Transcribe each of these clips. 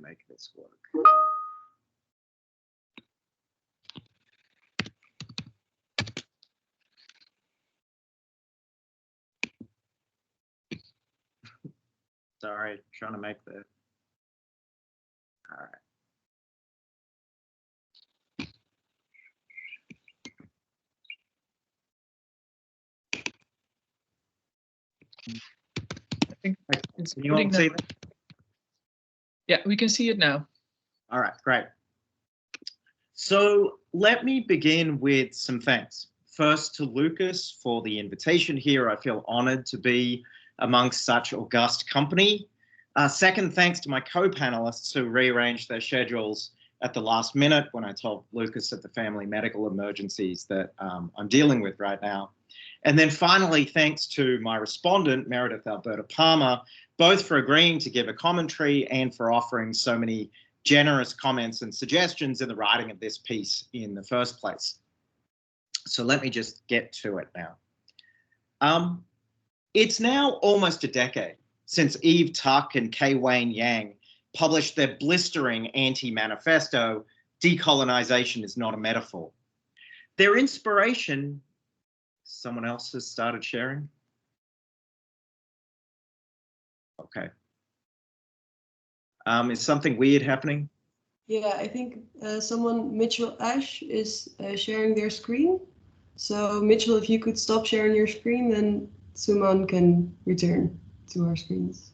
make this work. Sorry, trying to make the, all right. I think it's Can you all see that? Yeah, we can see it now. All right, great. So let me begin with some thanks. First to Lucas for the invitation here. I feel honored to be amongst such august company. Second, thanks to my co-panelists who rearranged their schedules at the last minute when I told Lucas of the family medical emergencies that I'm dealing with right now. And then finally, thanks to my respondent, Meredith Alberta Palmer, both for agreeing to give a commentary and for offering so many generous comments and suggestions in the writing of this piece in the first place. So let me just get to it now. It's now almost a decade since Eve Tuck and Kay Wayne Yang published their blistering anti-manifesto, Decolonization is Not a Metaphor. Their inspiration, someone else has started sharing? Okay. Is something weird happening? Yeah, I think Mitchell Ash is sharing their screen. So Mitchell, if you could stop sharing your screen, then Suman can return to our screens.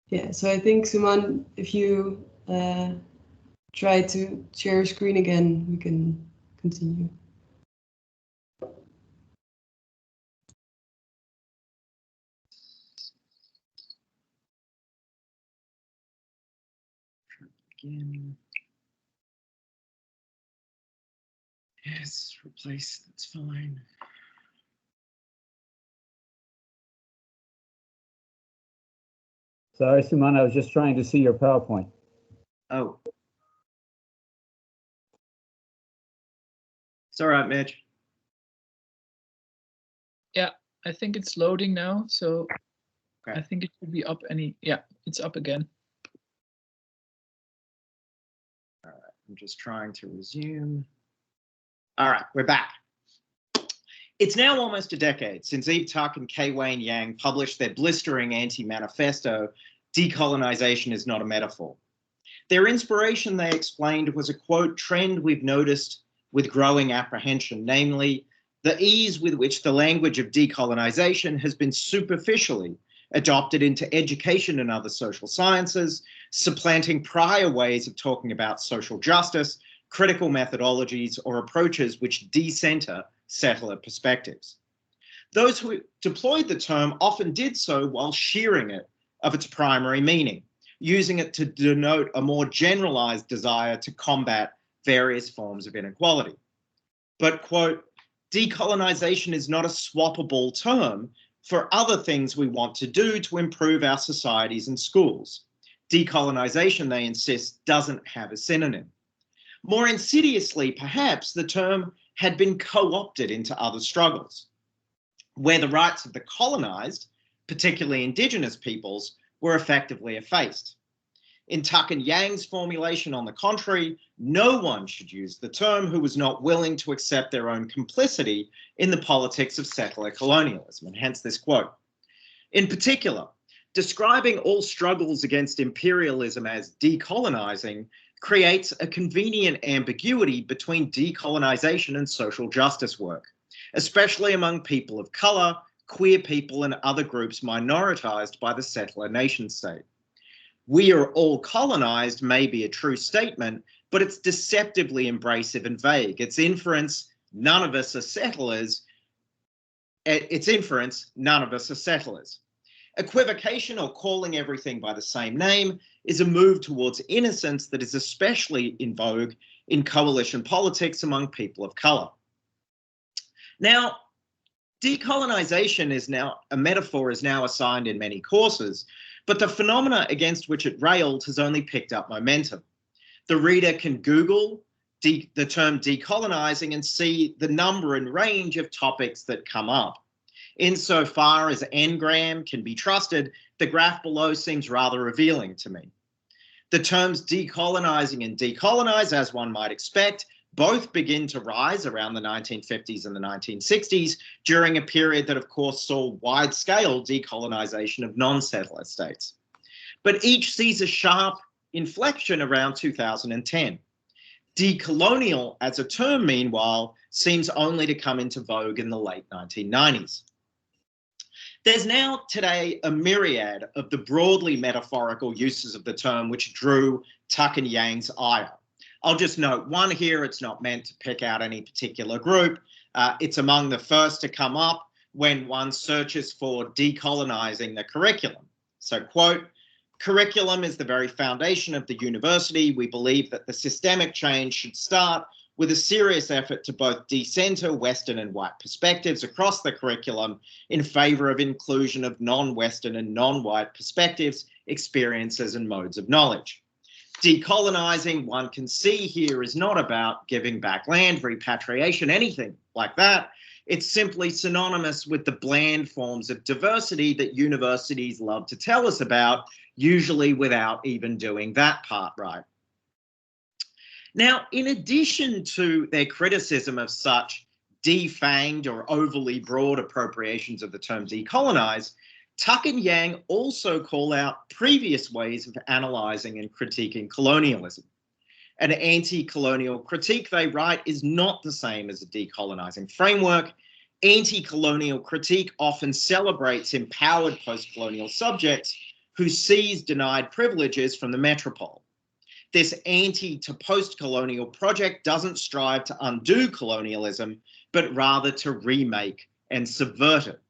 Yeah, so I think Suman, if you try to share your screen again, we can continue. Again. Yes, replace, that's fine. Sorry, Suman, I was just trying to see your PowerPoint. Oh. It's all right, Mitch. Yeah, I think it's loading now, so okay. I think it should be up yeah, it's up again. All right, I'm just trying to resume. All right, we're back. It's now almost a decade since Eve Tuck and Kay Wayne Yang published their blistering anti-manifesto, Decolonization is Not a Metaphor. Their inspiration, they explained, was a, quote, trend we've noticed with growing apprehension, namely the ease with which the language of decolonization has been superficially adopted into education and other social sciences, supplanting prior ways of talking about social justice, critical methodologies, or approaches which decenter settler perspectives. Those who deployed the term often did so while shearing it of its primary meaning, using it to denote a more generalized desire to combat various forms of inequality. But, quote, decolonization is not a swappable term for other things we want to do to improve our societies and schools. Decolonization, they insist, doesn't have a synonym. More insidiously, perhaps, the term had been co-opted into other struggles, where the rights of the colonized, particularly indigenous peoples, were effectively effaced. In Tuck and Yang's formulation, on the contrary, no one should use the term who was not willing to accept their own complicity in the politics of settler colonialism, and hence this quote. In particular, describing all struggles against imperialism as decolonizing creates a convenient ambiguity between decolonization and social justice work, especially among people of color, queer people, and other groups minoritized by the settler nation state. We are all colonized may be a true statement, but it's deceptively embracive and vague. Its inference, none of us are settlers. Its inference, none of us are settlers. Equivocation, or calling everything by the same name, is a move towards innocence that is especially in vogue in coalition politics among people of color. Now, decolonization is now, a metaphor is now assigned in many courses, but the phenomena against which it railed has only picked up momentum. The reader can Google the term decolonizing and see the number and range of topics that come up. Insofar as n-gram can be trusted, the graph below seems rather revealing to me. The terms decolonizing and decolonize, as one might expect, both begin to rise around the 1950s and the 1960s during a period that, of course, saw wide-scale decolonization of non-settler states. But each sees a sharp inflection around 2010. Decolonial as a term, meanwhile, seems only to come into vogue in the late 1990s. There's now today a myriad of the broadly metaphorical uses of the term which drew Tuck and Yang's ire. I'll just note one here. It's not meant to pick out any particular group. It's among the first to come up when one searches for decolonizing the curriculum. So, quote, curriculum is the very foundation of the university. We believe that the systemic change should start with a serious effort to both decenter Western and white perspectives across the curriculum in favor of inclusion of non-Western and non-white perspectives, experiences, and modes of knowledge. Decolonizing, one can see here, is not about giving back land, repatriation, anything like that. It's simply synonymous with the bland forms of diversity that universities love to tell us about, usually without even doing that part right. Now, in addition to their criticism of such defanged or overly broad appropriations of the term decolonize, Tuck and Yang also call out previous ways of analyzing and critiquing colonialism. An anti-colonial critique, they write, is not the same as a decolonizing framework. Anti-colonial critique often celebrates empowered post-colonial subjects who seize denied privileges from the metropole. This anti to post-colonial project doesn't strive to undo colonialism, but rather to remake and subvert it.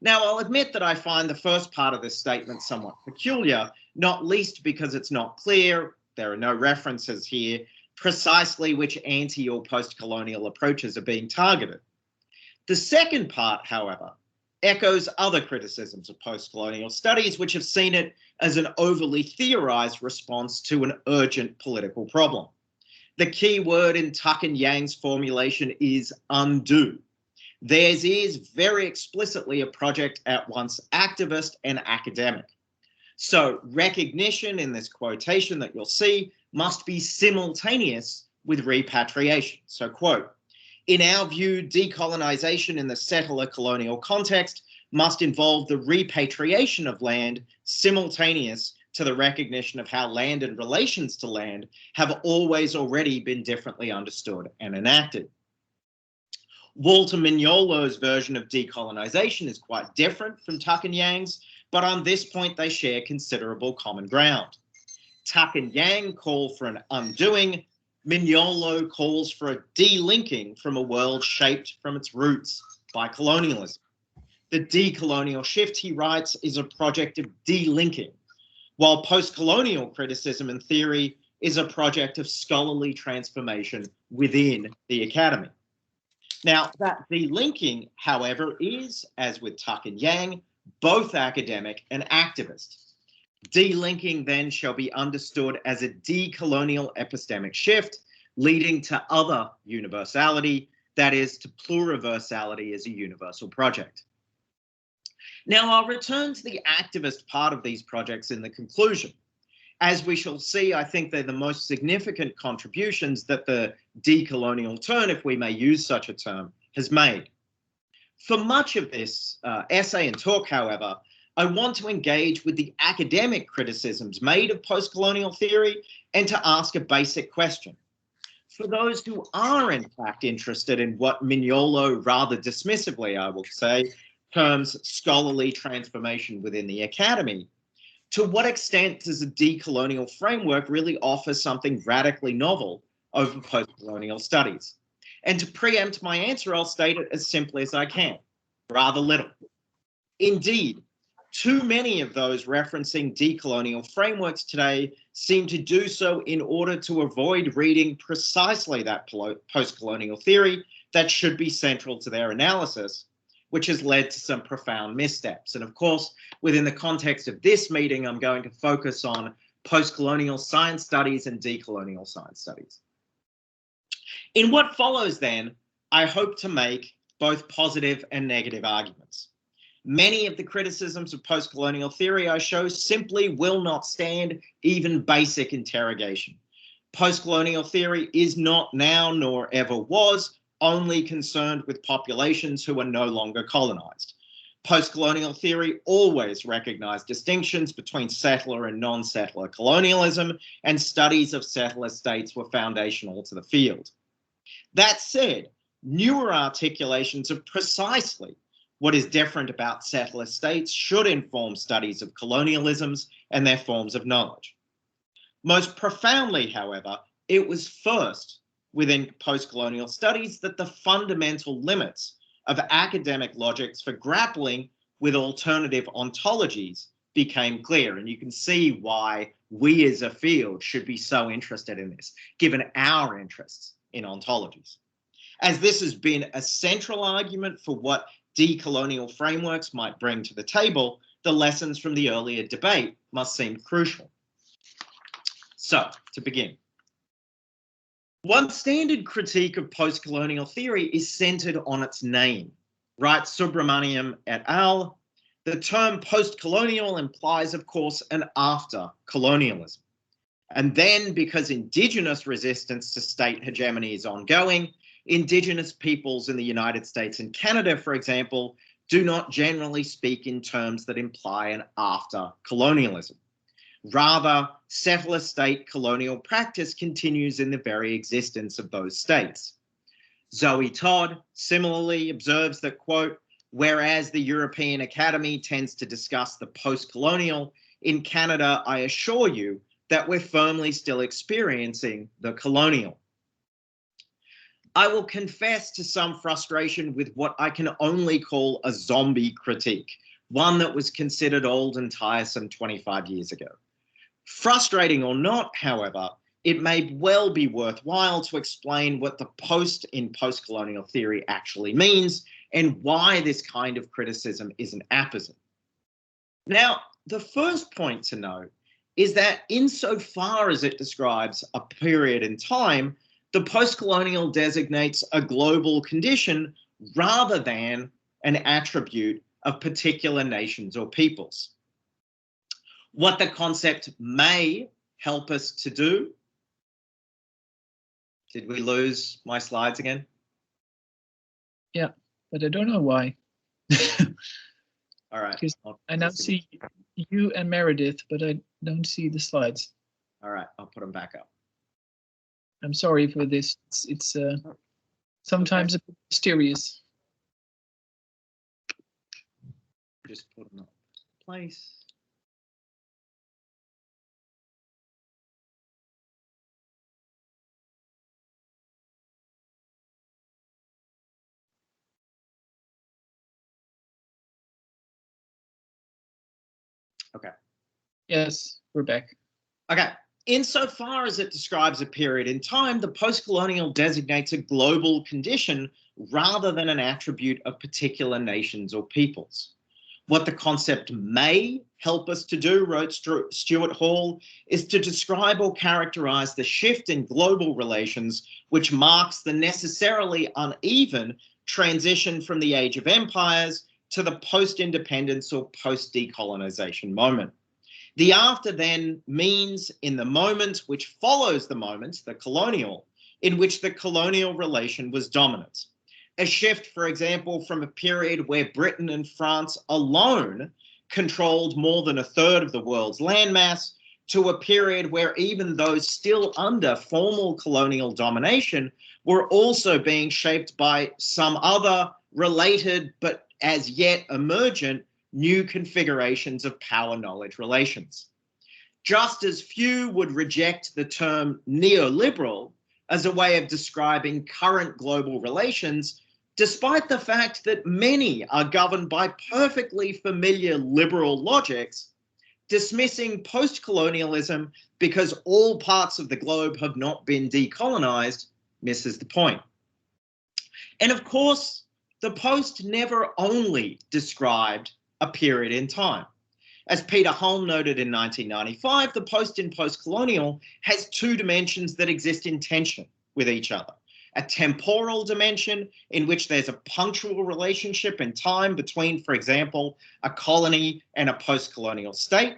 Now, I'll admit that I find the first part of this statement somewhat peculiar, not least because it's not clear, there are no references here, precisely which anti or post-colonial approaches are being targeted. The second part, however, echoes other criticisms of post-colonial studies, which have seen it as an overly theorized response to an urgent political problem. The key word in Tuck and Yang's formulation is undo. Theirs is very explicitly a project at once activist and academic. So recognition in this quotation that you'll see must be simultaneous with repatriation. So quote, in our view, decolonization in the settler colonial context must involve the repatriation of land simultaneous to the recognition of how land and relations to land have always already been differently understood and enacted. Walter Mignolo's version of decolonization is quite different from Tuck and Yang's, but on this point they share considerable common ground. Tuck and Yang call for an undoing. Mignolo calls for a delinking from a world shaped from its roots by colonialism. The decolonial shift, he writes, is a project of delinking, while post-colonial criticism and theory is a project of scholarly transformation within the academy. Now, that delinking, however, is, as with Tuck and Yang, both academic and activist. Delinking then shall be understood as a decolonial epistemic shift leading to other universality, that is, to pluriversality as a universal project. Now, I'll return to the activist part of these projects in the conclusion. As we shall see, I think they're the most significant contributions that the decolonial turn, if we may use such a term, has made. For much of this essay and talk, however, I want to engage with the academic criticisms made of postcolonial theory and to ask a basic question. For those who are in fact interested in what Mignolo, rather dismissively, I will say, terms scholarly transformation within the academy, to what extent does a decolonial framework really offer something radically novel over postcolonial studies? And to preempt my answer, I'll state it as simply as I can, rather little. Indeed, too many of those referencing decolonial frameworks today seem to do so in order to avoid reading precisely that postcolonial theory that should be central to their analysis, which has led to some profound missteps. And of course, within the context of this meeting, I'm going to focus on postcolonial science studies and decolonial science studies. In what follows then, I hope to make both positive and negative arguments. Many of the criticisms of postcolonial theory I show simply will not stand even basic interrogation. Postcolonial theory is not now, nor ever was, only concerned with populations who are no longer colonized. Postcolonial theory always recognized distinctions between settler and non-settler colonialism, and studies of settler states were foundational to the field. That said, newer articulations of precisely what is different about settler states should inform studies of colonialisms and their forms of knowledge. Most profoundly, however, it was first within postcolonial studies that the fundamental limits of academic logics for grappling with alternative ontologies became clear. And you can see why we as a field should be so interested in this, given our interests in ontologies. As this has been a central argument for what decolonial frameworks might bring to the table, the lessons from the earlier debate must seem crucial. So, to begin, one standard critique of postcolonial theory is centered on its name. Writes Subramaniam et al., the term postcolonial implies, of course, an after-colonialism. And then, because indigenous resistance to state hegemony is ongoing, indigenous peoples in the United States and Canada, for example, do not generally speak in terms that imply an after-colonialism. Rather, settler state colonial practice continues in the very existence of those states. Zoe Todd similarly observes that, quote, whereas the European Academy tends to discuss the post-colonial, in Canada, I assure you that we're firmly still experiencing the colonial. I will confess to some frustration with what I can only call a zombie critique, one that was considered old and tiresome 25 years ago. Frustrating or not, however, it may well be worthwhile to explain what the post in postcolonial theory actually means and why this kind of criticism is an apposite. Now, the first point to note is that insofar as it describes a period in time, the postcolonial designates a global condition rather than an attribute of particular nations or peoples. What the concept may help us to do. Did we lose my slides again? Yeah, but I don't know why. All right. Because I now see you and Meredith, but I don't see the slides. All right, I'll put them back up. I'm sorry for this. It's sometimes a bit mysterious. Just put them up in place. Okay. Yes, we're back. Okay. Insofar as it describes a period in time, the postcolonial designates a global condition rather than an attribute of particular nations or peoples. What the concept may help us to do, wrote Stuart Hall, is to describe or characterize the shift in global relations which marks the necessarily uneven transition from the age of empires to the post-independence or post-decolonization moment. The after then means in the moment which follows the moment, the colonial, in which the colonial relation was dominant. A shift, for example, from a period where Britain and France alone controlled more than a third of the world's landmass to a period where even those still under formal colonial domination were also being shaped by some other related but as yet emergent new configurations of power-knowledge relations. Just as few would reject the term neoliberal as a way of describing current global relations, despite the fact that many are governed by perfectly familiar liberal logics, dismissing post-colonialism because all parts of the globe have not been decolonized misses the point. And of course, the post never only described a period in time. As Peter Holm noted in 1995, the post in postcolonial has two dimensions that exist in tension with each other. a temporal dimension in which there's a punctual relationship in time between, for example, a colony and a post-colonial state,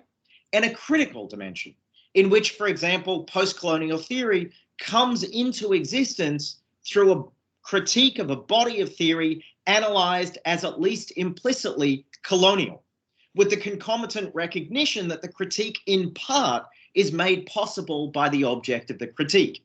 and a critical dimension in which, for example, post-colonial theory comes into existence through a critique of a body of theory analyzed as at least implicitly colonial, with the concomitant recognition that the critique in part is made possible by the object of the critique.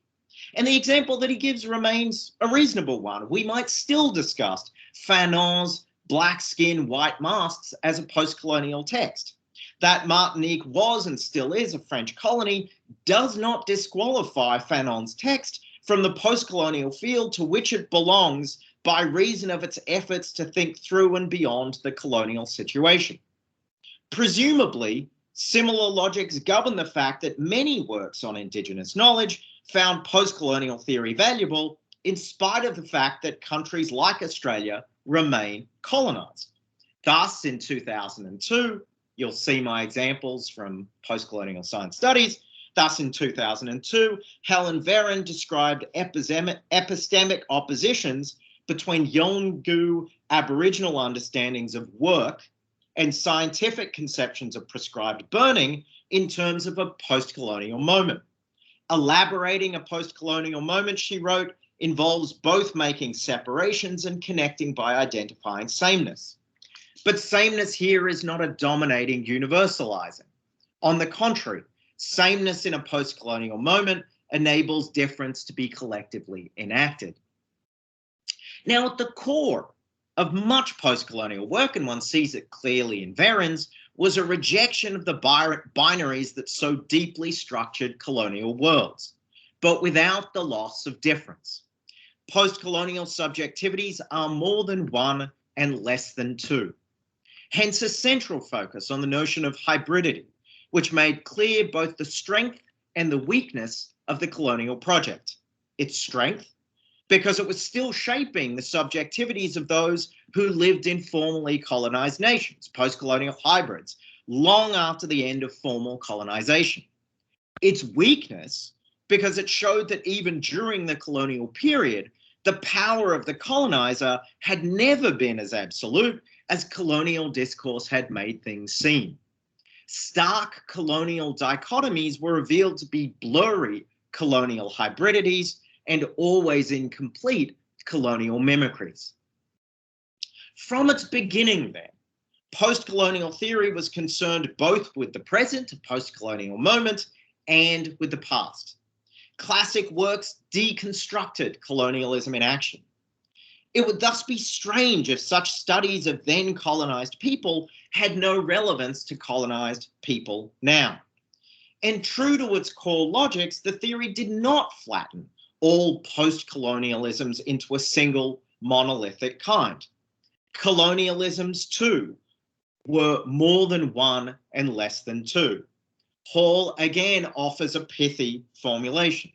And the example that he gives remains a reasonable one. We might still discuss Fanon's Black Skin, White Masks as a post-colonial text. That Martinique was and still is a French colony does not disqualify Fanon's text from the post-colonial field to which it belongs by reason of its efforts to think through and beyond the colonial situation. Presumably, similar logics govern the fact that many works on Indigenous knowledge found post-colonial theory valuable in spite of the fact that countries like Australia remain colonized. Thus, in 2002, you'll see my examples from post-colonial science studies. Thus, in 2002, Helen Verron described epistemic oppositions between Yolngu Aboriginal understandings of work and scientific conceptions of prescribed burning in terms of a post-colonial moment. Elaborating a post-colonial moment, she wrote, involves both making separations and connecting by identifying sameness. But sameness here is not a dominating universalizing. On the contrary, sameness in a post-colonial moment enables difference to be collectively enacted. Now, at the core of much post-colonial work, and one sees it clearly in Verron's, was a rejection of the binaries that so deeply structured colonial worlds, but without the loss of difference. Post-colonial subjectivities are more than one and less than two. Hence a central focus on the notion of hybridity, which made clear both the strength and the weakness of the colonial project. Its strength, because it was still shaping the subjectivities of those who lived in formerly colonized nations, post-colonial hybrids, long after the end of formal colonization. Its weakness, because it showed that even during the colonial period, the power of the colonizer had never been as absolute as colonial discourse had made things seem. Stark colonial dichotomies were revealed to be blurry colonial hybridities and always incomplete colonial mimicries. From its beginning then, post-colonial theory was concerned both with the present, post-colonial moment, and with the past. Classic works deconstructed colonialism in action. It would thus be strange if such studies of then colonized people had no relevance to colonized people now. And true to its core logics, the theory did not flatten all post-colonialisms into a single monolithic kind. Colonialisms, too, were more than one and less than two. Hall again offers a pithy formulation.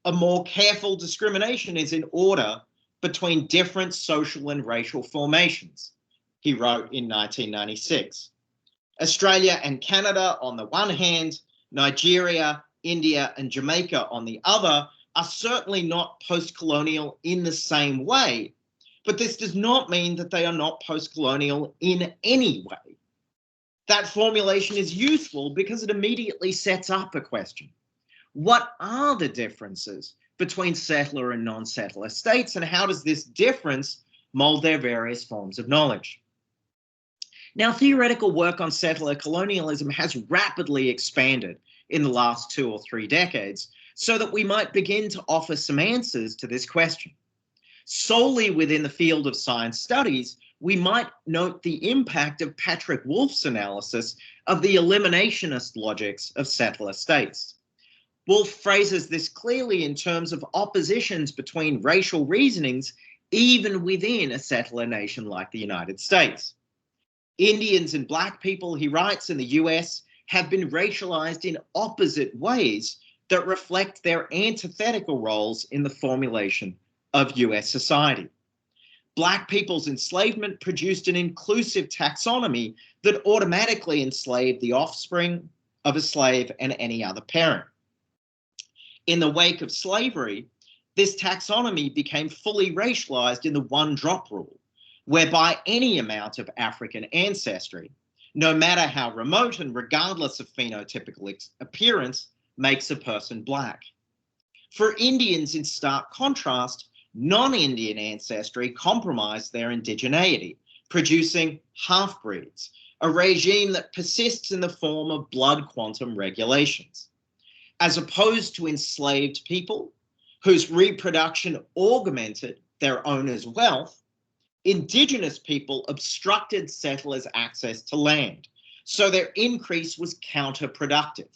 A more careful discrimination is in order between different social and racial formations, he wrote in 1996. Australia and Canada on the one hand, Nigeria, India, and Jamaica on the other are certainly not post-colonial in the same way, but this does not mean that they are not post-colonial in any way. That formulation is useful because it immediately sets up a question. What are the differences between settler and non-settler states, and how does this difference mold their various forms of knowledge? Now, theoretical work on settler colonialism has rapidly expanded in the last 2 or 3 decades, so that we might begin to offer some answers to this question. Solely within the field of science studies, we might note the impact of Patrick Wolf's analysis of the eliminationist logics of settler states. Wolf phrases this clearly in terms of oppositions between racial reasonings, even within a settler nation like the United States. Indians and Black people, he writes, in the US have been racialized in opposite ways that reflect their antithetical roles in the formulation of US society. Black people's enslavement produced an inclusive taxonomy that automatically enslaved the offspring of a slave and any other parent. In the wake of slavery, this taxonomy became fully racialized in the one-drop rule, whereby any amount of African ancestry, no matter how remote and regardless of phenotypical appearance, makes a person black. For Indians, in stark contrast, non-Indian ancestry compromised their indigeneity, producing half-breeds, a regime that persists in the form of blood quantum regulations. As opposed to enslaved people, whose reproduction augmented their owners' wealth, indigenous people obstructed settlers' access to land, so their increase was counterproductive.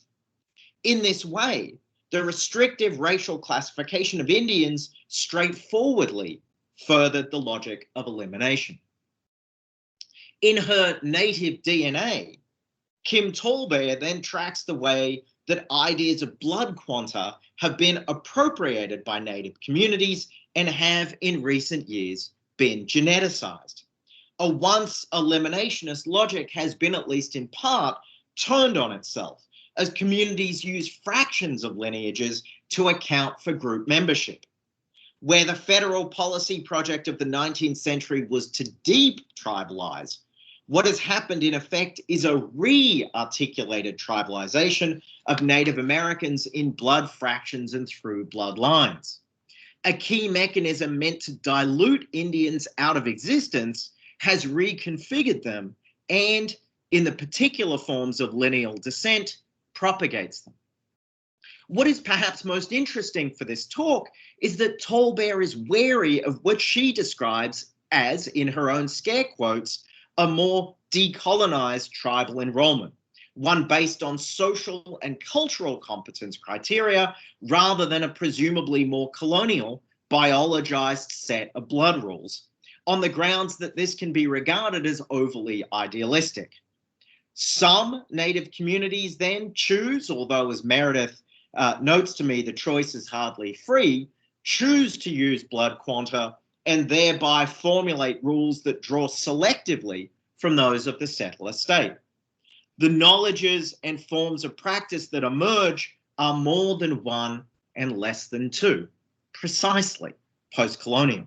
In this way, the restrictive racial classification of Indians straightforwardly furthered the logic of elimination. In her native DNA, Kim Tallbear then tracks the way that ideas of blood quanta have been appropriated by Native communities and have in recent years been geneticized. A once eliminationist logic has been, at least in part, turned on itself as communities use fractions of lineages to account for group membership. Where the federal policy project of the 19th century was to de-tribalize, what has happened in effect is a re-articulated tribalization of Native Americans in blood fractions and through bloodlines. A key mechanism meant to dilute Indians out of existence has reconfigured them and, in the particular forms of lineal descent, propagates them. What is perhaps most interesting for this talk is that Tallbear is wary of what she describes as, in her own scare quotes, a more decolonized tribal enrollment, one based on social and cultural competence criteria rather than a presumably more colonial, biologized set of blood rules, on the grounds that this can be regarded as overly idealistic. Some Native communities then choose, although as Meredith notes to me, the choice is hardly free, choose to use blood quanta and thereby formulate rules that draw selectively from those of the settler state. The knowledges and forms of practice that emerge are more than one and less than two, precisely post-colonial.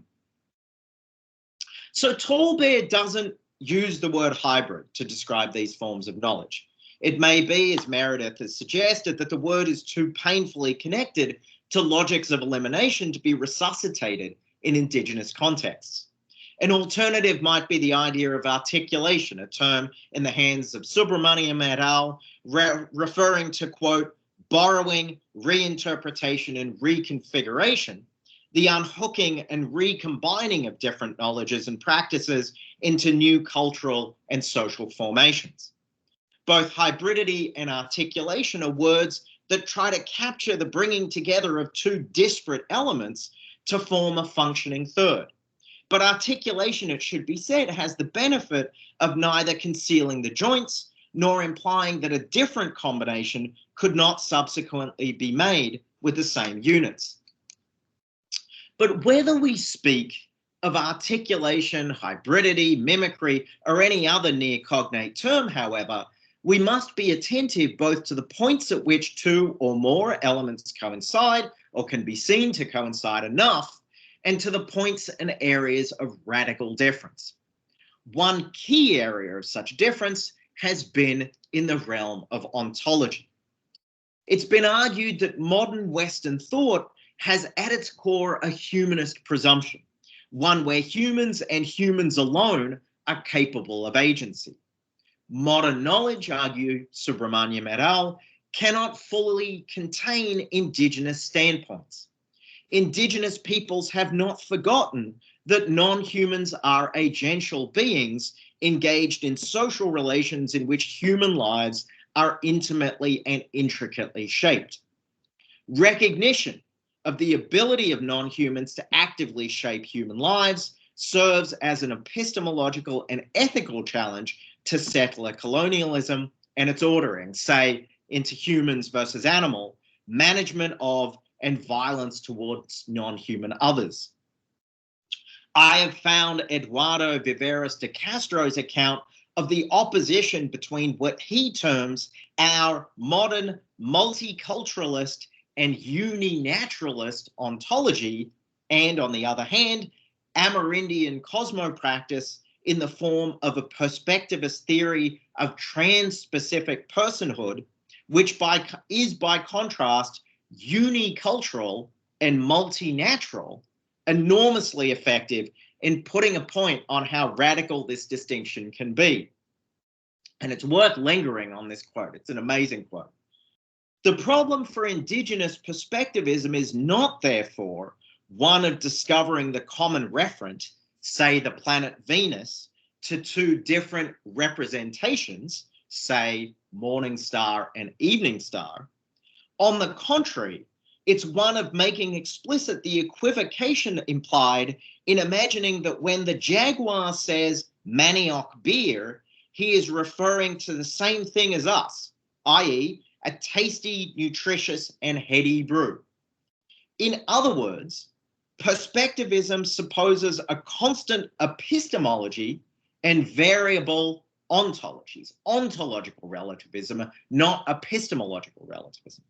So Tallbear doesn't use the word hybrid to describe these forms of knowledge. It may be, as Meredith has suggested, that the word is too painfully connected to logics of elimination to be resuscitated in Indigenous contexts. An alternative might be the idea of articulation, a term in the hands of Subramaniam et al., referring to, quote, borrowing, reinterpretation, and reconfiguration, the unhooking and recombining of different knowledges and practices into new cultural and social formations. Both hybridity and articulation are words that try to capture the bringing together of two disparate elements to form a functioning third. But articulation, it should be said, has the benefit of neither concealing the joints nor implying that a different combination could not subsequently be made with the same units. But whether we speak of articulation, hybridity, mimicry, or any other near-cognate term, however, we must be attentive both to the points at which two or more elements coincide or can be seen to coincide enough, and to the points and areas of radical difference. One key area of such difference has been in the realm of ontology. It's been argued that modern Western thought has at its core a humanist presumption, one where humans and humans alone are capable of agency. Modern knowledge, argue Subramaniam et al., cannot fully contain Indigenous standpoints. Indigenous peoples have not forgotten that non-humans are agential beings engaged in social relations in which human lives are intimately and intricately shaped. Recognition of the ability of non-humans to actively shape human lives serves as an epistemological and ethical challenge to settler colonialism and its ordering, say, into humans versus animal, management of and violence towards non-human others. I have found Eduardo Viveros de Castro's account of the opposition between what he terms our modern multiculturalist and uninaturalist ontology, and on the other hand, Amerindian cosmopractice in the form of a perspectivist theory of trans-specific personhood, which is by contrast unicultural and multinatural, enormously effective in putting a point on how radical this distinction can be. And it's worth lingering on this quote. It's an amazing quote. The problem for indigenous perspectivism is not, therefore, one of discovering the common referent, say the planet Venus, to two different representations, say morning star and evening star. On the contrary, it's one of making explicit the equivocation implied in imagining that when the Jaguar says manioc beer, he is referring to the same thing as us, i.e., a tasty, nutritious, and heady brew. In other words, perspectivism supposes a constant epistemology and variable ontologies, ontological relativism, not epistemological relativism.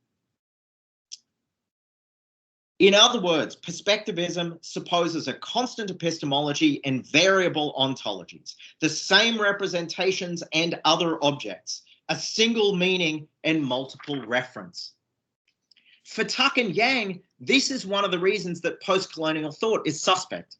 In other words, perspectivism supposes a constant epistemology and variable ontologies, the same representations and other objects, a single meaning and multiple reference. For Tuck and Yang, this is one of the reasons that postcolonial thought is suspect.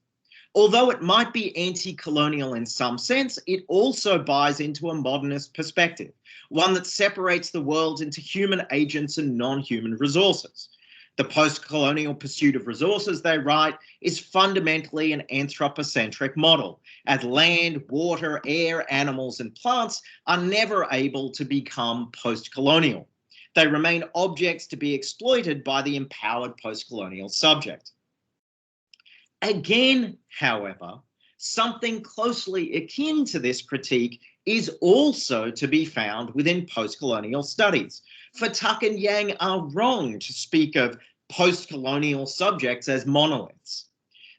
Although it might be anti-colonial in some sense, it also buys into a modernist perspective, one that separates the world into human agents and non-human resources. The post-colonial pursuit of resources, they write, is fundamentally an anthropocentric model, as land, water, air, animals, and plants are never able to become post-colonial. They remain objects to be exploited by the empowered post-colonial subject. Again, however, something closely akin to this critique is also to be found within post-colonial studies. For Tuck and Yang are wrong to speak of post-colonial subjects as monoliths.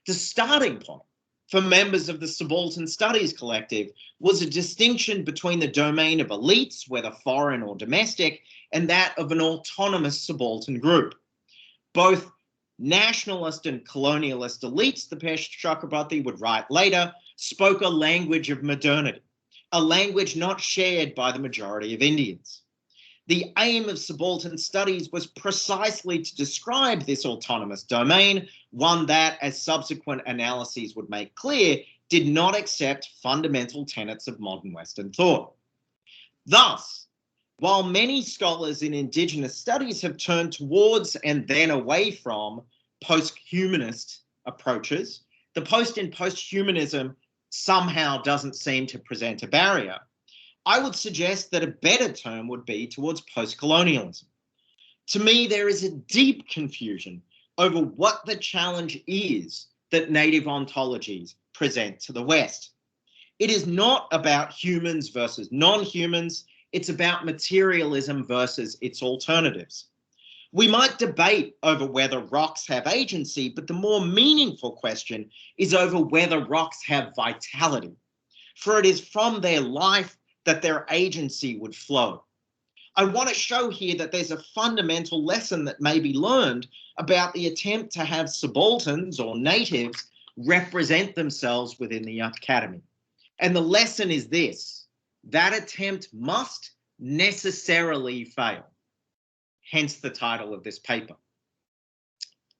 The starting point for members of the Subaltern Studies Collective was a distinction between the domain of elites, whether foreign or domestic, and that of an autonomous subaltern group. Both nationalist and colonialist elites, the Depeche Chakrabarti would write later, spoke a language of modernity, a language not shared by the majority of Indians. The aim of subaltern studies was precisely to describe this autonomous domain, one that, as subsequent analyses would make clear, did not accept fundamental tenets of modern Western thought. Thus, while many scholars in Indigenous studies have turned towards and then away from post-humanist approaches, the post in post-humanism somehow doesn't seem to present a barrier. I would suggest that a better term would be towards post-colonialism. To me, there is a deep confusion over what the challenge is that native ontologies present to the West. It is not about humans versus non-humans. It's about materialism versus its alternatives. We might debate over whether rocks have agency, but the more meaningful question is over whether rocks have vitality. For it is from their life that their agency would flow. I want to show here that there's a fundamental lesson that may be learned about the attempt to have subalterns or natives represent themselves within the academy. And the lesson is this: that attempt must necessarily fail. Hence the title of this paper.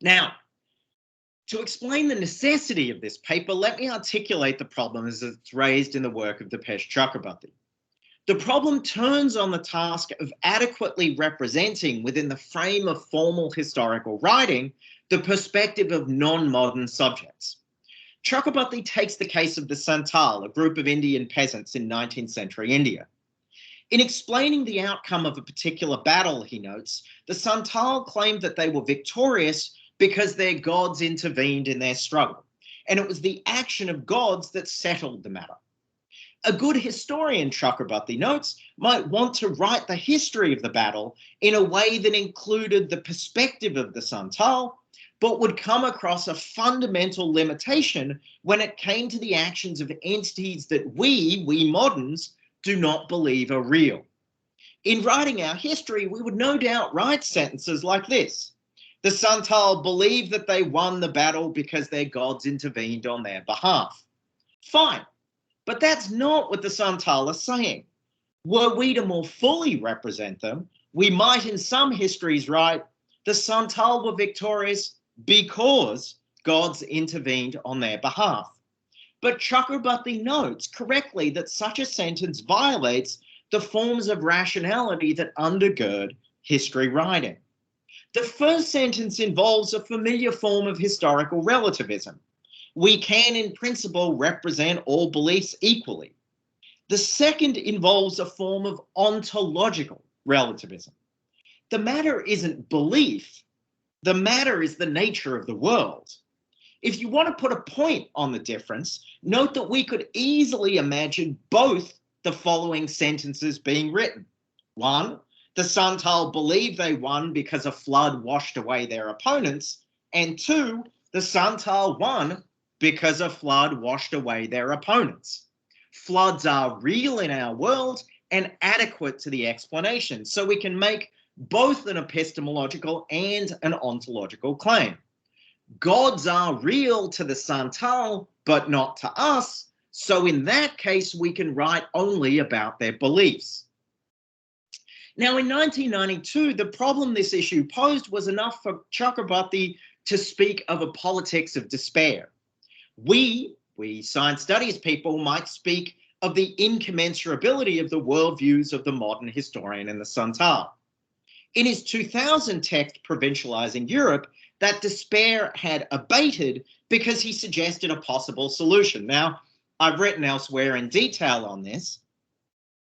Now, to explain the necessity of this paper, let me articulate the problem as it's raised in the work of Depeche Chakrabarti. The problem turns on the task of adequately representing within the frame of formal historical writing the perspective of non-modern subjects. Chakrabarti takes the case of the Santal, a group of Indian peasants in 19th century India. In explaining the outcome of a particular battle, he notes, the Santal claimed that they were victorious because their gods intervened in their struggle, and it was the action of gods that settled the matter. A good historian, Chakrabarti notes, might want to write the history of the battle in a way that included the perspective of the Santal, but would come across a fundamental limitation when it came to the actions of entities that we moderns, do not believe are real. In writing our history, we would no doubt write sentences like this: The Santal believe that they won the battle because their gods intervened on their behalf. Fine, but that's not what the Santal are saying. Were we to more fully represent them, we might in some histories write, the Santal were victorious because gods intervened on their behalf. But Chakrabarti notes correctly that such a sentence violates the forms of rationality that undergird history writing. The first sentence involves a familiar form of historical relativism. We can, in principle, represent all beliefs equally. The second involves a form of ontological relativism. The matter isn't belief. The matter is the nature of the world. If you want to put a point on the difference, note that we could easily imagine both the following sentences being written. One, the Santal believe they won because a flood washed away their opponents. And two, the Santal won because a flood washed away their opponents. Floods are real in our world and adequate to the explanation, so we can make both an epistemological and an ontological claim. Gods are real to the Santal, but not to us, so in that case, we can write only about their beliefs. Now, in 1992, the problem this issue posed was enough for Chakrabarti to speak of a politics of despair. We science studies people might speak of the incommensurability of the worldviews of the modern historian and the Santal. In his 2000 text, Provincializing Europe, that despair had abated because he suggested a possible solution. Now, I've written elsewhere in detail on this.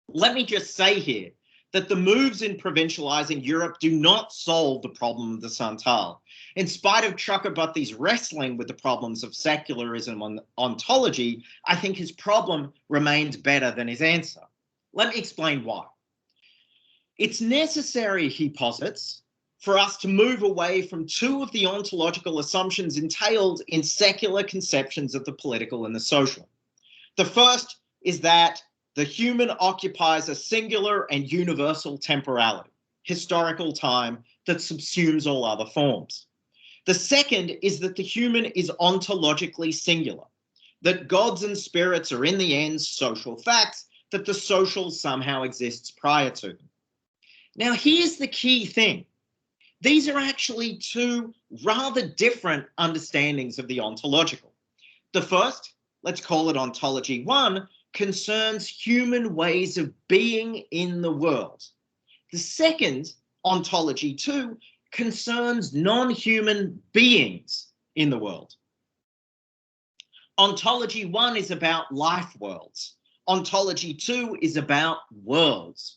Let me just say here that the moves in Provincializing Europe do not solve the problem of the Santal. In spite of Chakrabarti's wrestling with the problems of secularism and ontology, I think his problem remains better than his answer. Let me explain why. It's necessary, he posits, for us to move away from two of the ontological assumptions entailed in secular conceptions of the political and the social. The first is that the human occupies a singular and universal temporality, historical time that subsumes all other forms. The second is that the human is ontologically singular, that gods and spirits are in the end social facts, that the social somehow exists prior to them. Now, here's the key thing. These are actually two rather different understandings of the ontological. The first, let's call it ontology one, concerns human ways of being in the world. The second, ontology two, concerns non-human beings in the world. Ontology one is about life worlds. Ontology two is about worlds.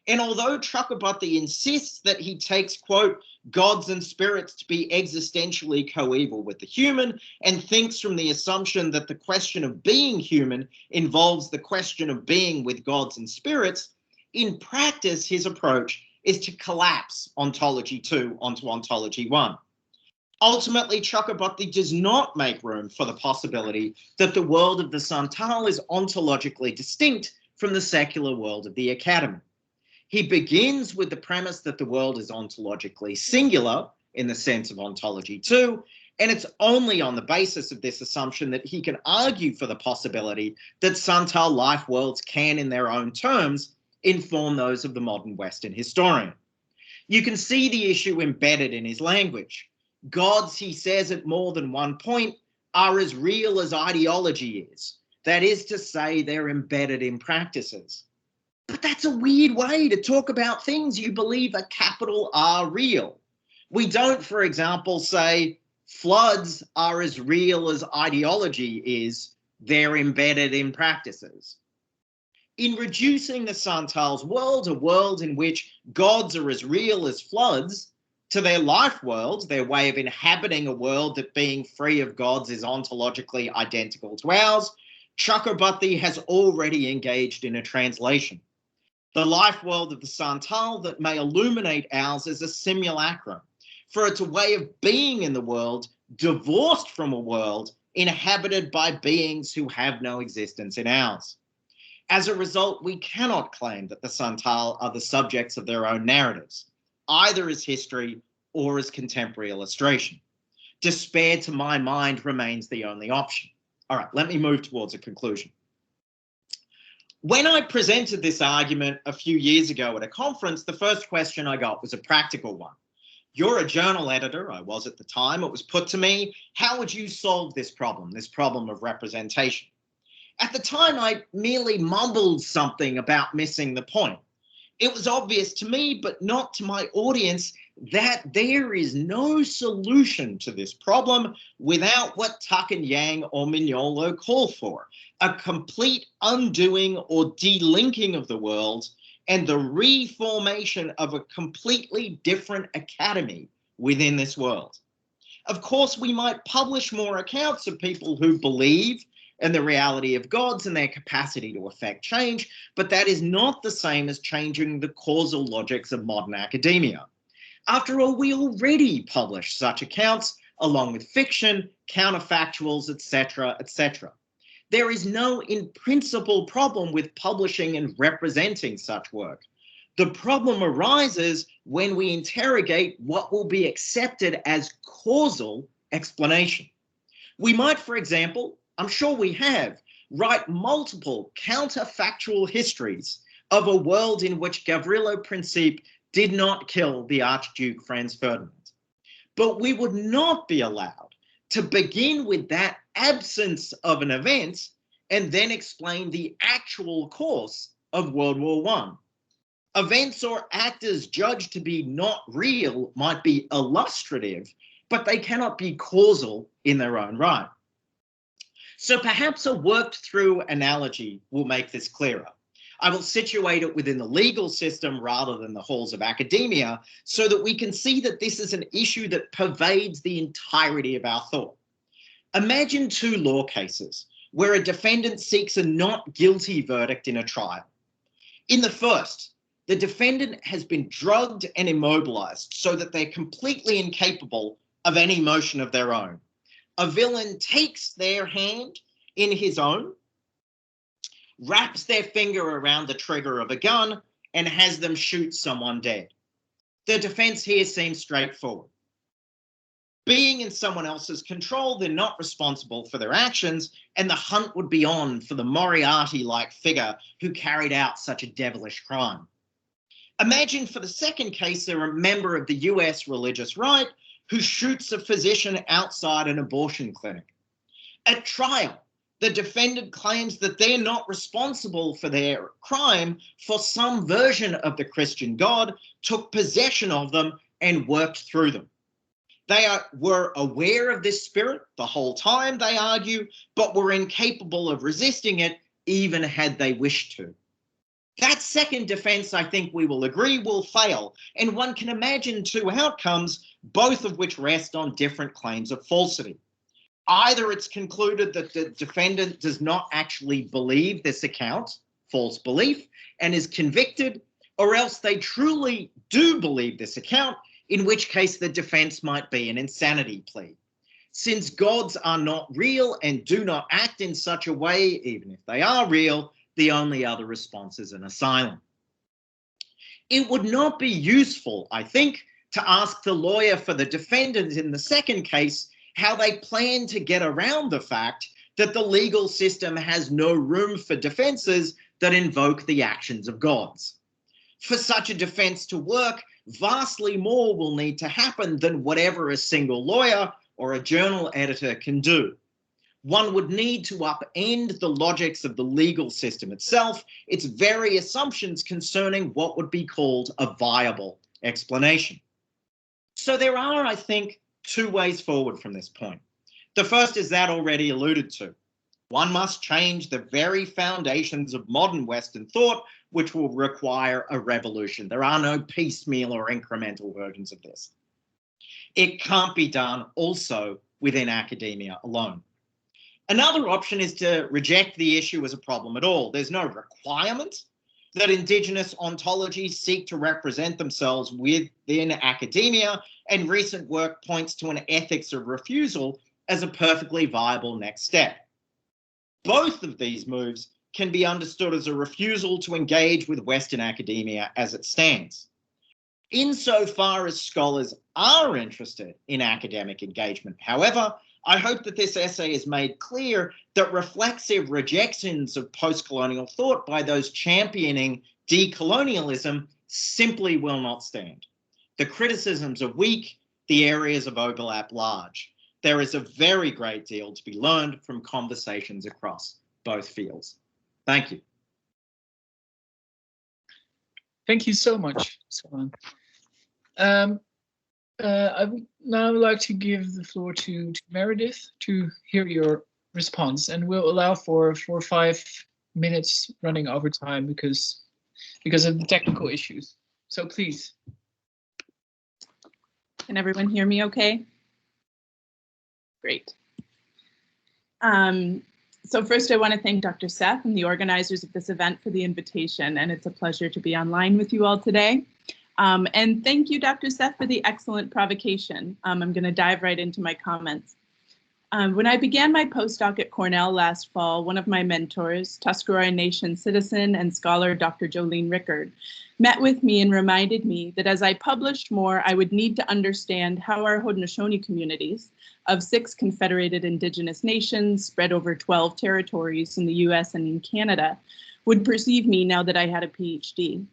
And although Chakrabarti insists that he takes, quote, gods and spirits to be existentially coeval with the human and thinks from the assumption that the question of being human involves the question of being with gods and spirits, in practice, his approach is to collapse ontology two onto ontology one. Ultimately, Chakrabarti does not make room for the possibility that the world of the Santal is ontologically distinct from the secular world of the academy. He begins with the premise that the world is ontologically singular in the sense of ontology two, and it's only on the basis of this assumption that he can argue for the possibility that Santal life worlds can, in their own terms, inform those of the modern Western historian. You can see the issue embedded in his language. Gods, he says at more than one point, are as real as ideology is. That is to say, they're embedded in practices. But that's a weird way to talk about things you believe are capital R real. We don't, for example, say floods are as real as ideology is. They're embedded in practices. In reducing the Santal's world, a world in which gods are as real as floods, to their life worlds, their way of inhabiting a world that being free of gods is ontologically identical to ours, Chakrabarti has already engaged in a translation. The life world of the Santal that may illuminate ours is a simulacrum, for it's a way of being in the world divorced from a world inhabited by beings who have no existence in ours. As a result, we cannot claim that the Santal are the subjects of their own narratives, either as history or as contemporary illustration. Despair, to my mind, remains the only option. All right, let me move towards a conclusion. When I presented this argument a few years ago at a conference, the first question I got was a practical one. You're a journal editor, I was at the time. It was put to me, how would you solve this problem of representation? At the time, I merely mumbled something about missing the point. It was obvious to me, but not to my audience, that there is no solution to this problem without what Tuck and Yang or Mignolo call for, a complete undoing or delinking of the world and the reformation of a completely different academy within this world. Of course, we might publish more accounts of people who believe in the reality of gods and their capacity to effect change, but that is not the same as changing the causal logics of modern academia. After all, we already publish such accounts along with fiction, counterfactuals, etc., etc. There is no in principle problem with publishing and representing such work. The problem arises when we interrogate what will be accepted as causal explanation. We might, for example, I'm sure we have, write multiple counterfactual histories of a world in which Gavrilo Princip did not kill the Archduke Franz Ferdinand. But we would not be allowed to begin with that absence of an event and then explain the actual course of World War I. Events or actors judged to be not real might be illustrative, but they cannot be causal in their own right. So perhaps a worked through analogy will make this clearer. I will situate it within the legal system rather than the halls of academia so that we can see that this is an issue that pervades the entirety of our thought. Imagine two law cases where a defendant seeks a not guilty verdict in a trial. In the first, the defendant has been drugged and immobilized so that they're completely incapable of any motion of their own. A villain takes their hand in his own, wraps their finger around the trigger of a gun, and has them shoot someone dead. The defense here seems straightforward. Being in someone else's control, they're not responsible for their actions, and the hunt would be on for the Moriarty-like figure who carried out such a devilish crime. Imagine for the second case, they're a member of the US religious right who shoots a physician outside an abortion clinic. At trial, the defendant claims that they're not responsible for their crime, for some version of the Christian God took possession of them and worked through them. They were aware of this spirit the whole time, they argue, but were incapable of resisting it even had they wished to. That second defense, I think we will agree, will fail, and one can imagine two outcomes, both of which rest on different claims of falsity. Either it's concluded that the defendant does not actually believe this account, false belief, and is convicted, or else they truly do believe this account, in which case the defense might be an insanity plea. Since gods are not real and do not act in such a way, even if they are real, the only other response is an asylum. It would not be useful, I think, to ask the lawyer for the defendant in the second case how they plan to get around the fact that the legal system has no room for defenses that invoke the actions of gods. For such a defense to work, vastly more will need to happen than whatever a single lawyer or a journal editor can do. One would need to upend the logics of the legal system itself, its very assumptions concerning what would be called a viable explanation. So there are, I think, two ways forward from this point. The first is that already alluded to. One must change the very foundations of modern Western thought, which will require a revolution. There are no piecemeal or incremental versions of this. It can't be done also within academia alone. Another option is to reject the issue as a problem at all. There's no requirement that Indigenous ontologies seek to represent themselves within academia, and recent work points to an ethics of refusal as a perfectly viable next step. Both of these moves can be understood as a refusal to engage with Western academia as it stands. insofar as scholars are interested in academic engagement. However, I hope that this essay has made clear that reflexive rejections of postcolonial thought by those championing decolonialism simply will not stand. The criticisms are weak, the areas of overlap large. There is a very great deal to be learned from conversations across both fields. Thank you. Thank you so much, Simon. I would now like to give the floor to Meredith to hear your response, and we'll allow for 5 minutes running over time because of the technical issues. So please. Can everyone hear me okay? Great. So first I want to thank Dr. Seth and the organizers of this event for the invitation, and it's a pleasure to be online with you all today. And thank you, Dr. Seth, for the excellent provocation. I'm going to dive right into my comments. When I began my postdoc at Cornell last fall, one of my mentors, Tuscarora Nation citizen and scholar Dr. Jolene Rickard, met with me and reminded me that as I published more, I would need to understand how our Haudenosaunee communities of 6 confederated Indigenous nations spread over 12 territories in the US and in Canada would perceive me now that I had a PhD.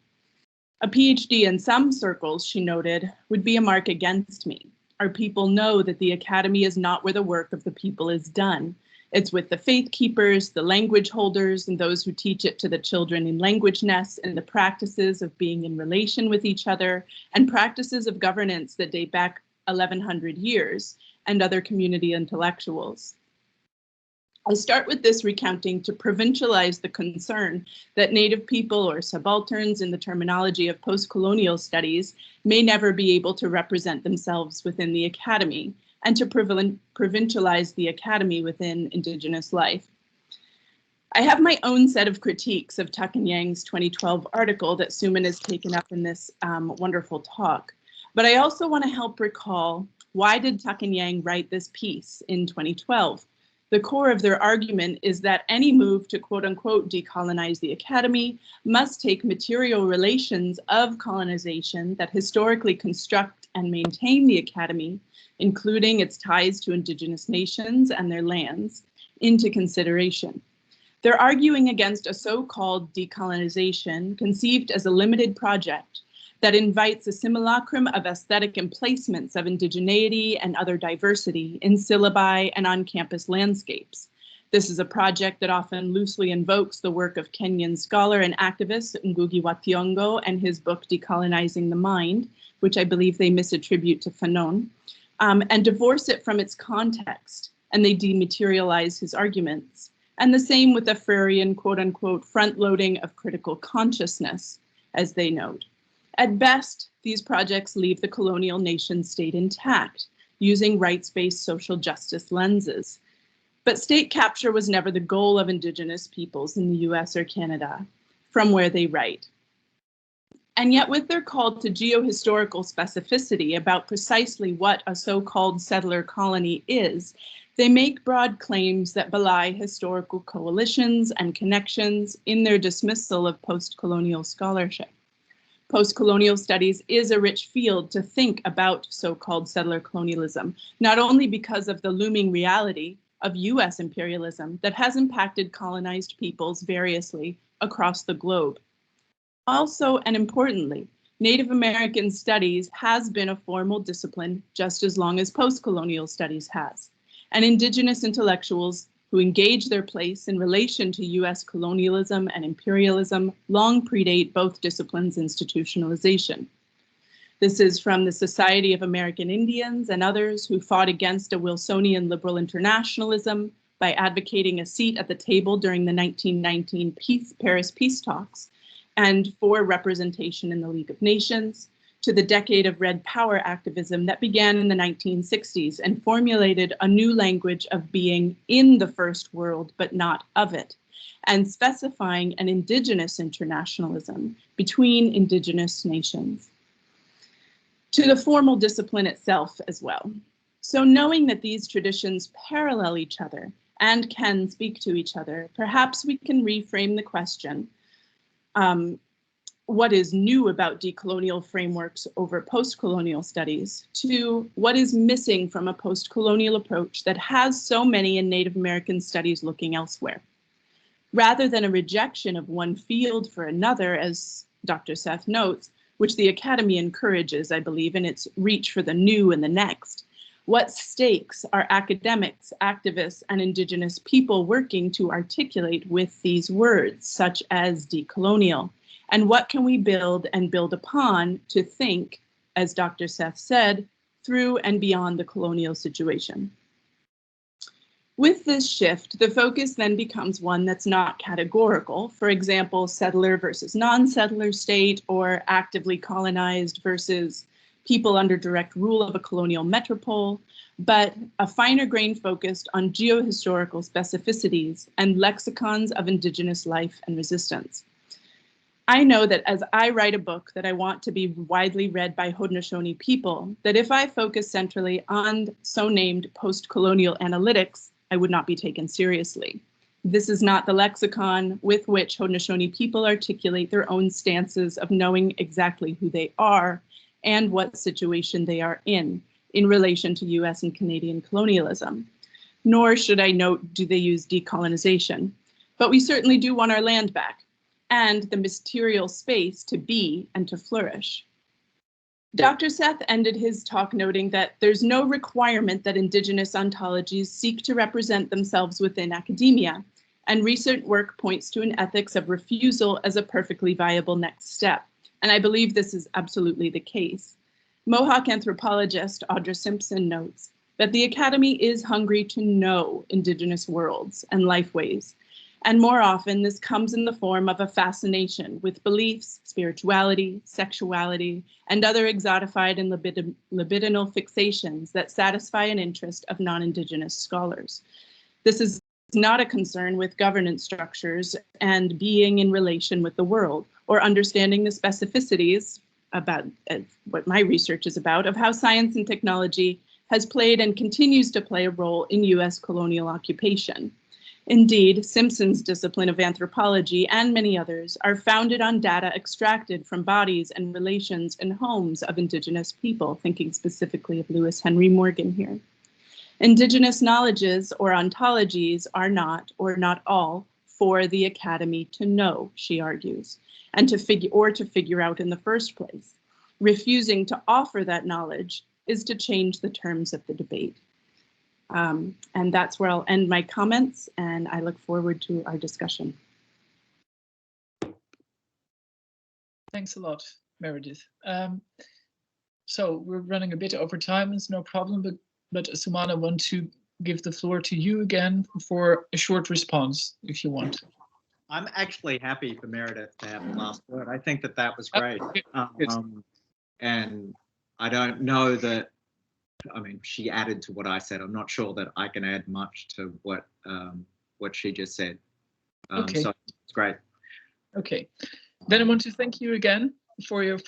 A PhD in some circles, she noted, would be a mark against me. Our people know that the academy is not where the work of the people is done. It's with the faith keepers, the language holders, and those who teach it to the children in language nests, and the practices of being in relation with each other, and practices of governance that date back 1100 years, and other community intellectuals. I'll start with this recounting to provincialize the concern that Native people or subalterns in the terminology of postcolonial studies may never be able to represent themselves within the academy, and to provincialize the academy within Indigenous life. I have my own set of critiques of Tuck and Yang's 2012 article that Suman has taken up in this wonderful talk, but I also want to help recall, why did Tuck and Yang write this piece in 2012? The core of their argument is that any move to quote unquote decolonize the academy must take material relations of colonization that historically construct and maintain the academy, including its ties to Indigenous nations and their lands, into consideration. They're arguing against a so-called decolonization conceived as a limited project that invites a simulacrum of aesthetic emplacements of indigeneity and other diversity in syllabi and on-campus landscapes. This is a project that often loosely invokes the work of Kenyan scholar and activist Ngugi wa Thiong'o and his book Decolonizing the Mind, which I believe they misattribute to Fanon, and divorce it from its context, and they dematerialize his arguments. And the same with the Freudian quote-unquote front-loading of critical consciousness, as they note. At best, these projects leave the colonial nation state intact, using rights-based social justice lenses. But state capture was never the goal of Indigenous peoples in the US or Canada, from where they write. And yet with their call to geohistorical specificity about precisely what a so-called settler colony is, they make broad claims that belie historical coalitions and connections in their dismissal of post-colonial scholarship. Post-colonial studies is a rich field to think about so-called settler colonialism, not only because of the looming reality of US imperialism that has impacted colonized peoples variously across the globe. Also, and importantly, Native American studies has been a formal discipline just as long as post-colonial studies has, and Indigenous intellectuals who engage their place in relation to US colonialism and imperialism long predate both disciplines' institutionalization. This is from the Society of American Indians and others who fought against a Wilsonian liberal internationalism by advocating a seat at the table during the 1919 Paris peace talks and for representation in the League of Nations, to the decade of Red Power activism that began in the 1960s and formulated a new language of being in the first world, but not of it, and specifying an Indigenous internationalism between Indigenous nations. To the formal discipline itself as well. So knowing that these traditions parallel each other and can speak to each other, perhaps we can reframe the question, what is new about decolonial frameworks over postcolonial studies, to what is missing from a postcolonial approach that has so many in Native American studies looking elsewhere. Rather than a rejection of one field for another, as Dr. Seth notes, which the Academy encourages, I believe, in its reach for the new and the next, what stakes are academics, activists, and Indigenous people working to articulate with these words, such as decolonial? And what can we build and build upon to think, as Dr. Seth said, through and beyond the colonial situation? With this shift, the focus then becomes one that's not categorical. For example, settler versus non-settler state, or actively colonized versus people under direct rule of a colonial metropole, but a finer grain focused on geohistorical specificities and lexicons of Indigenous life and resistance. I know that as I write a book that I want to be widely read by Haudenosaunee people, that if I focus centrally on so-named post-colonial analytics, I would not be taken seriously. This is not the lexicon with which Haudenosaunee people articulate their own stances of knowing exactly who they are and what situation they are in relation to US and Canadian colonialism. Nor should I note, do they use decolonization? But we certainly do want our land back and the material space to be and to flourish. Dr. Seth ended his talk noting that there's no requirement that Indigenous ontologies seek to represent themselves within academia, and recent work points to an ethics of refusal as a perfectly viable next step. And I believe this is absolutely the case. Mohawk anthropologist Audra Simpson notes that the Academy is hungry to know Indigenous worlds and lifeways. And more often, this comes in the form of a fascination with beliefs, spirituality, sexuality, and other exotified and libidinal fixations that satisfy an interest of non-Indigenous scholars. This is not a concern with governance structures and being in relation with the world, or understanding the specificities about what my research is about, of how science and technology has played and continues to play a role in US colonial occupation. Indeed, Simpson's discipline of anthropology and many others are founded on data extracted from bodies and relations and homes of Indigenous people, thinking specifically of Lewis Henry Morgan here. Indigenous knowledges or ontologies are not, or not all, for the Academy to know, she argues, and to figure out in the first place. Refusing to offer that knowledge is to change the terms of the debate. And that's where I'll end my comments, and I look forward to our discussion. Thanks a lot, Meredith. So we're running a bit over time, it's no problem, but Sumana, I want to give the floor to you again for a short response, if you want. I'm actually happy for Meredith to have the last word. I think that was great. And I don't know that, I mean, she added to what I said. I'm not sure that I can add much to what she just said. Okay. So it's great. Okay. Then I want to thank you again for your